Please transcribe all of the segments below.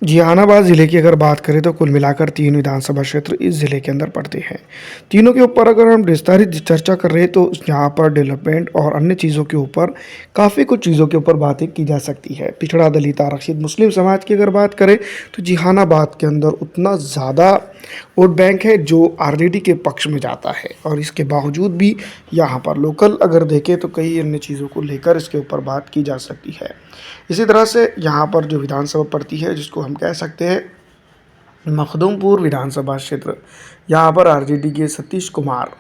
जहानाबाद ज़िले की अगर बात करें तो कुल मिलाकर 3 विधानसभा क्षेत्र इस ज़िले के अंदर पड़ते हैं। तीनों के ऊपर अगर हम विस्तारित चर्चा कर रहे हैं तो यहाँ पर डेवलपमेंट और अन्य चीज़ों के ऊपर काफ़ी कुछ चीज़ों के ऊपर बातें की जा सकती है। पिछड़ा, दलित, आरक्षित, मुस्लिम समाज की अगर बात करें तो जहानाबाद के अंदर उतना ज़्यादा वोट बैंक है जो आरजेडी के पक्ष में जाता है और इसके बावजूद भी यहाँ पर लोकल अगर देखें तो कई अन्य चीज़ों को लेकर इसके ऊपर बात की जा सकती है। इसी तरह से यहाँ पर जो विधानसभा पड़ती है जिसको हम कह सकते हैं मखदूमपुर विधानसभा क्षेत्र, यहाँ पर आरजेडी के सतीश कुमार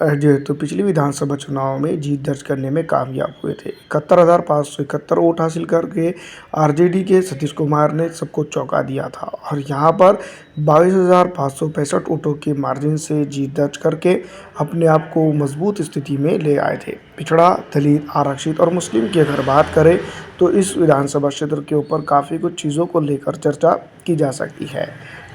जो है तो पिछली विधानसभा चुनाव में जीत दर्ज करने में कामयाब हुए थे। 71,571 वोट हासिल करके आरजेडी के सतीश कुमार ने सबको चौंका दिया था और यहाँ पर 22,565 वोटों के मार्जिन से जीत दर्ज करके अपने आप को मजबूत स्थिति में ले आए थे। पिछड़ा, दलित, आरक्षित और मुस्लिम की अगर बात करें तो इस विधानसभा क्षेत्र के ऊपर काफ़ी कुछ चीज़ों को लेकर चर्चा की जा सकती है।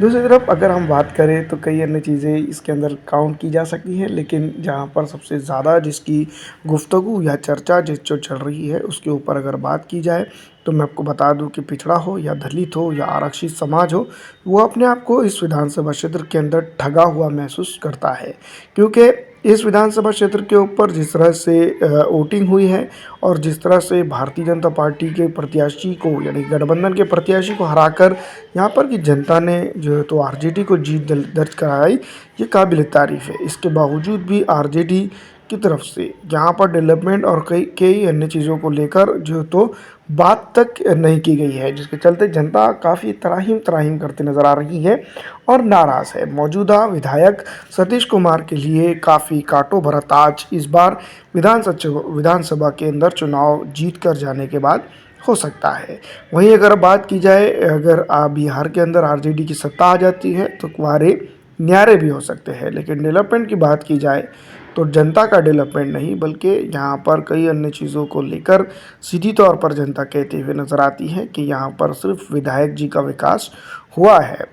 दूसरी तरफ अगर हम बात करें तो कई अन्य चीज़ें इसके अंदर काउंट की जा सकती हैं, लेकिन जहाँ पर सबसे ज़्यादा जिसकी गुफ्तगू या चर्चा जो चल रही है उसके ऊपर अगर बात की जाए तो मैं आपको बता दूं कि पिछड़ा हो या दलित हो या आरक्षित समाज हो, वो अपने आप को इस विधानसभा क्षेत्र के अंदर ठगा हुआ महसूस करता है, क्योंकि इस विधानसभा क्षेत्र के ऊपर जिस तरह से वोटिंग हुई है और जिस तरह से भारतीय जनता पार्टी के प्रत्याशी को यानी गठबंधन के प्रत्याशी को हराकर यहाँ पर की जनता ने जो है तो आरजेडी को जीत दर्ज कराई, ये काबिल तारीफ़ है। इसके बावजूद भी आरजेडी की तरफ से यहाँ पर डेवलपमेंट और कई कई अन्य चीज़ों को लेकर जो तो बात तक नहीं की गई है, जिसके चलते जनता काफ़ी तराहीम तराहीम करती नज़र आ रही है और नाराज़ है। मौजूदा विधायक सतीश कुमार के लिए काफ़ी कांटों भरा ताज इस बार विधानसभा के अंदर चुनाव जीत कर जाने के बाद हो सकता है। वहीं अगर बात की जाए, अगर बिहार के अंदर आरजेडी की सत्ता आ जाती है तो कुंवारे न्यारे भी हो सकते हैं, लेकिन डेवलपमेंट की बात की जाए तो जनता का डेवलपमेंट नहीं बल्कि यहाँ पर कई अन्य चीज़ों को लेकर सीधी तौर पर जनता कहते हुए नज़र आती है कि यहाँ पर सिर्फ विधायक जी का विकास हुआ है,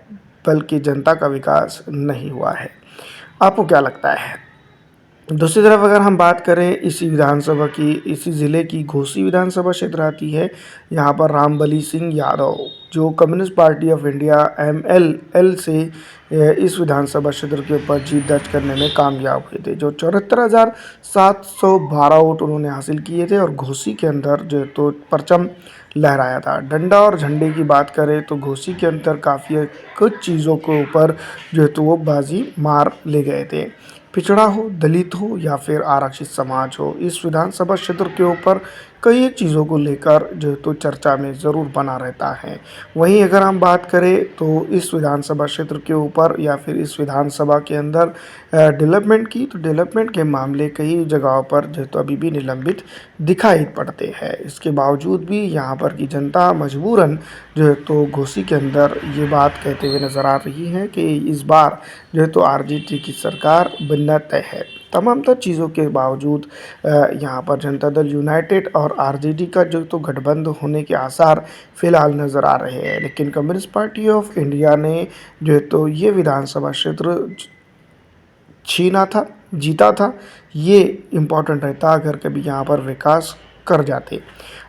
बल्कि जनता का विकास नहीं हुआ है। आपको क्या लगता है? दूसरी तरफ अगर हम बात करें इसी विधानसभा की, इसी ज़िले की घोसी विधानसभा क्षेत्र आती है। यहाँ पर रामबली सिंह यादव जो communist party of India MLL से इस विधानसभा क्षेत्र के ऊपर जीत दर्ज करने में कामयाब हुए थे, जो 74,712 वोट उन्होंने हासिल किए थे और घोसी के अंदर जो है तो परचम लहराया था। डंडा और झंडे की बात करें तो घोसी के अंदर काफ़ी कुछ चीज़ों के ऊपर जो है तो वो बाजी मार ले गए थे। पिछड़ा हो, दलित हो या फिर आरक्षित समाज हो, इस विधानसभा क्षेत्र के ऊपर कई एक चीज़ों को लेकर जो है तो चर्चा में ज़रूर बना रहता है। वहीं अगर हम बात करें तो इस विधानसभा क्षेत्र के ऊपर या फिर इस विधानसभा के अंदर डेवलपमेंट की, तो डेवलपमेंट के मामले कई जगहों पर जो है तो अभी भी निलंबित दिखाई पड़ते हैं। इसके बावजूद भी यहाँ पर की जनता मजबूरन जो है तो घोसी के अंदर ये बात कहते हुए नज़र आ रही है कि इस बार जो है तो आरजेडी की सरकार बनना तय है। तमाम तर चीज़ों के बावजूद यहाँ पर जनता दल यूनाइटेड और आरजेडी का जो तो गठबंधन होने के आसार फिलहाल नज़र आ रहे हैं, लेकिन कम्युनिस्ट पार्टी ऑफ इंडिया ने जो है तो ये विधानसभा क्षेत्र छीना था, जीता था। ये इम्पोर्टेंट रहता अगर कभी यहाँ पर विकास कर जाते।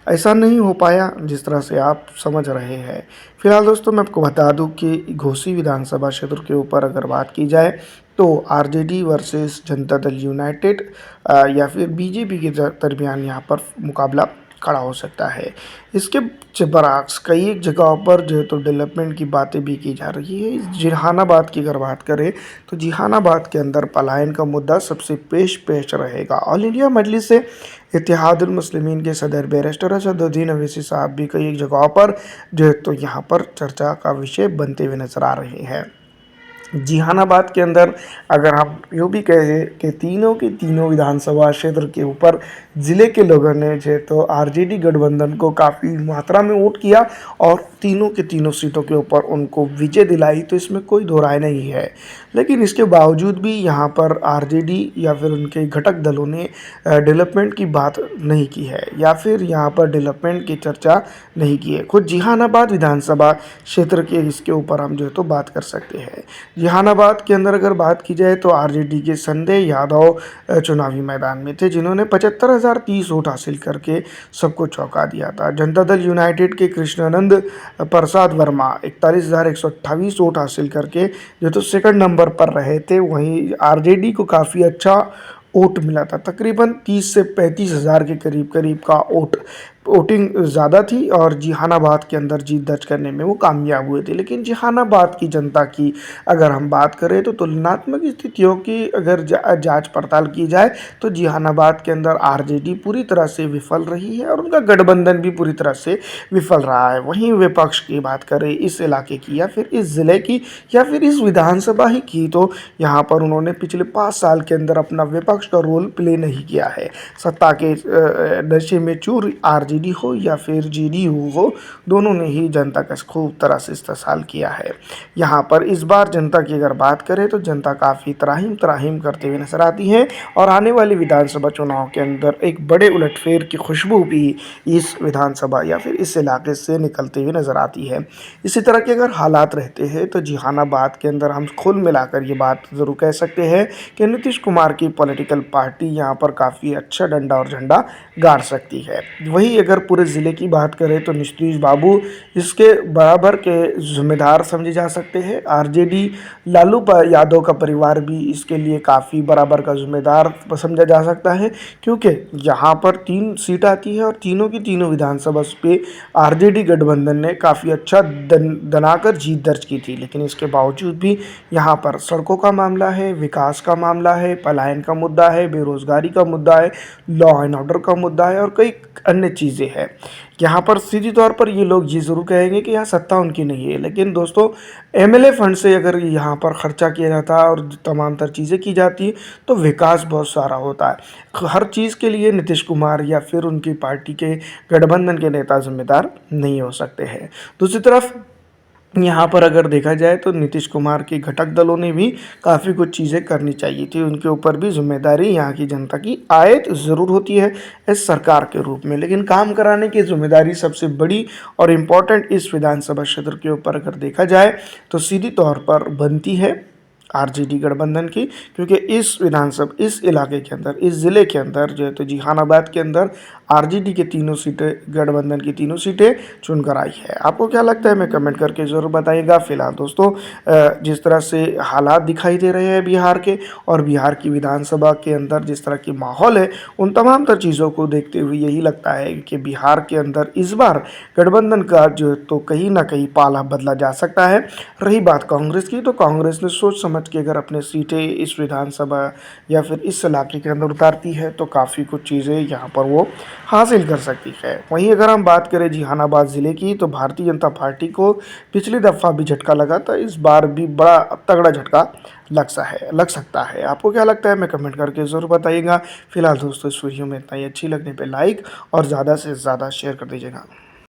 ऐसा नहीं हो पाया जिस तरह से आप समझ रहे हैं। फिलहाल दोस्तों मैं आपको बता दूं कि घोसी विधानसभा क्षेत्र के ऊपर अगर बात की जाए तो RJD versus Janata Dal United या फिर बीजेपी के दरमियान यहाँ पर मुकाबला खड़ा हो सकता है। इसके बरअक्स कई एक जगहों पर जो है तो डेवलपमेंट की बातें भी की जा रही है। जहानाबाद की अगर बात करें तो जहानाबाद के अंदर पलायन का मुद्दा सबसे पेश रहेगा। ऑल इंडिया मजलिस से इत्तेहादुल मुस्लिमीन के सदर बैरिस्टर असदुद्दीन अवैसी साहब भी कई एक जगहों पर जो है तो यहाँ पर चर्चा का विषय बनते हुए नजर आ रहे हैं। जहानाबाद के अंदर अगर हम यूँ भी कहें कि तीनों के तीनों विधानसभा क्षेत्र के ऊपर ज़िले के लोगों ने जो तो आरजेडी गठबंधन को काफ़ी मात्रा में वोट किया और तीनों के तीनों सीटों के ऊपर उनको विजय दिलाई, तो इसमें कोई दो राय नहीं है। लेकिन इसके बावजूद भी यहाँ पर आरजेडी या फिर उनके घटक दलों ने डेवलपमेंट की बात नहीं की है या फिर यहाँ पर डेवलपमेंट की चर्चा नहीं की है। खुद जहानाबाद विधानसभा क्षेत्र के इसके ऊपर हम जो है तो बात कर सकते हैं। जहानाबाद के अंदर अगर बात की जाए तो आरजेडी के संजय यादव चुनावी मैदान में थे, जिन्होंने 75,030 वोट हासिल करके सबको चौंका दिया था। जनता दल यूनाइटेड के कृष्णानंद प्रसाद वर्मा 41,128 वोट हासिल करके जो तो सेकंड नंबर पर रहे थे। वहीं आरजेडी को काफ़ी अच्छा वोट मिला था, तकरीबन 30 से 35,000 के करीब करीब का वोटिंग ज़्यादा थी और जहानाबाद के अंदर जीत दर्ज करने में वो कामयाब हुए थे। लेकिन जहानाबाद की जनता की अगर हम बात करें तो तुलनात्मक स्थितियों की अगर जांच पड़ताल की जाए तो जहानाबाद के अंदर आरजेडी पूरी तरह से विफल रही है और उनका गठबंधन भी पूरी तरह से विफल रहा है। वहीं विपक्ष की बात करें इस इलाके की या फिर इस ज़िले की या फिर इस विधानसभा ही की, तो यहाँ पर उन्होंने पिछले 5 साल के अंदर अपना विपक्ष का रोल प्ले नहीं किया है। सत्ता के नशे में चूर आरजेडी हो या फिर जेडीयू हो, दोनों ने ही जनता का खूब तरह से इस्तेसाल किया है। यहाँ पर इस बार जनता की अगर बात करें तो जनता काफ़ी त्राहिम त्राहिम करते हुए नजर आती है और आने वाले विधानसभा चुनाव के अंदर एक बड़े उलटफेर की खुशबू भी इस विधानसभा या फिर इस इलाके से निकलते हुए नजर आती है। इसी तरह के अगर हालात रहते हैं तो जहानाबाद के अंदर हम कुल मिलाकर ये बात ज़रूर कह सकते हैं कि नीतीश कुमार की पॉलिटिकल पार्टी यहाँ पर काफ़ी अच्छा डंडा और झंडा गाड़ सकती है। वहीं अगर पूरे ज़िले की बात करें तो नीतीश बाबू इसके बराबर के जिम्मेदार समझे जा सकते हैं। आरजेडी लालू यादव का परिवार भी इसके लिए काफ़ी बराबर का जिम्मेदार समझा जा सकता है, क्योंकि यहाँ पर 3 सीट आती है और तीनों की तीनों विधानसभा पे आरजेडी गठबंधन ने काफ़ी अच्छा दनाकर जीत दर्ज की थी। लेकिन इसके बावजूद भी यहाँ पर सड़कों का मामला है, विकास का मामला है, पलायन का मुद्दा है, बेरोजगारी का मुद्दा है, लॉ एंड ऑर्डर का मुद्दा है और कई अन्य चीज़ें हैं। यहाँ पर सीधी तौर पर ये लोग ये ज़रूर कहेंगे कि यहाँ सत्ता उनकी नहीं है, लेकिन दोस्तों एमएलए फंड से अगर यहाँ पर खर्चा किया जाता है और तमाम तर चीज़ें की जाती है तो विकास बहुत सारा होता है। हर चीज़ के लिए नीतीश कुमार या फिर उनकी पार्टी के गठबंधन के नेता जिम्मेदार नहीं हो सकते हैं। दूसरी तरफ यहाँ पर अगर देखा जाए तो नीतीश कुमार के घटक दलों ने भी काफ़ी कुछ चीज़ें करनी चाहिए थी, उनके ऊपर भी जिम्मेदारी यहाँ की जनता की आयत ज़रूर होती है इस सरकार के रूप में, लेकिन काम कराने की जिम्मेदारी सबसे बड़ी और इम्पॉर्टेंट इस विधानसभा क्षेत्र के ऊपर अगर देखा जाए तो सीधी तौर पर बनती है आरजेडी गठबंधन की, क्योंकि इस विधानसभा इस इलाके के अंदर इस ज़िले के अंदर जो है तो जहानाबाद के अंदर आरजेडी के तीनों सीटें गठबंधन की तीनों सीटें चुनकर आई है। आपको क्या लगता है मैं कमेंट करके ज़रूर बताइएगा। फिलहाल दोस्तों जिस तरह से हालात दिखाई दे रहे हैं बिहार के और बिहार की विधानसभा के अंदर जिस तरह की माहौल है, उन तमाम तर चीज़ों को देखते हुए यही लगता है कि बिहार के अंदर इस बार गठबंधन का जो तो कहीं ना कहीं पाला बदला जा सकता है। रही बात कांग्रेस की, तो कांग्रेस ने सोच समझ के अगर अपने सीटें इस विधानसभा या फिर इस इलाके के अंदर उतारती है तो काफ़ी कुछ चीज़ें यहाँ पर वो हासिल कर सकती है। वहीं अगर हम बात करें जहानाबाद ज़िले की, तो भारतीय जनता पार्टी को पिछली दफ़ा भी झटका लगा था, इस बार भी बड़ा तगड़ा झटका लग सकता है। आपको क्या लगता है मैं कमेंट करके ज़रूर बताइएगा। फिलहाल दोस्तों इस वीडियो में इतना ही, अच्छी लगने पे लाइक और ज़्यादा से ज़्यादा शेयर कर दीजिएगा।